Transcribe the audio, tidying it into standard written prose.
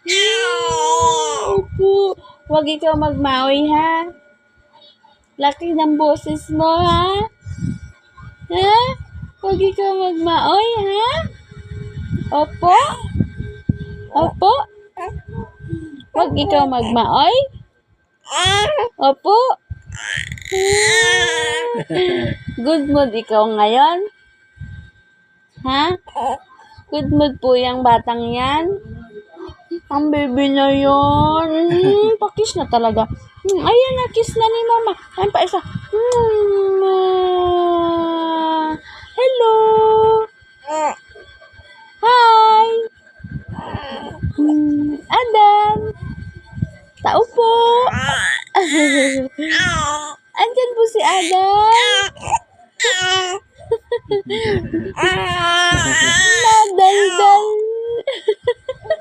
Opo. Huwag ikaw magmaoy, ha? Laki ng boses mo, ha? Ha? Huwag ikaw magmaoy, ha? Opo? Opo? Huwag ikaw magmaoy? Opo? Good mood ikaw ngayon? Ha? Good mood po yung batang yan? Ang baby na yun. Pakis na talaga. Ayan na, kiss na ni mama. Ayan pa isa. Hello. Hi. Adan. Tao po. Andyan po si Adan. Nadaldal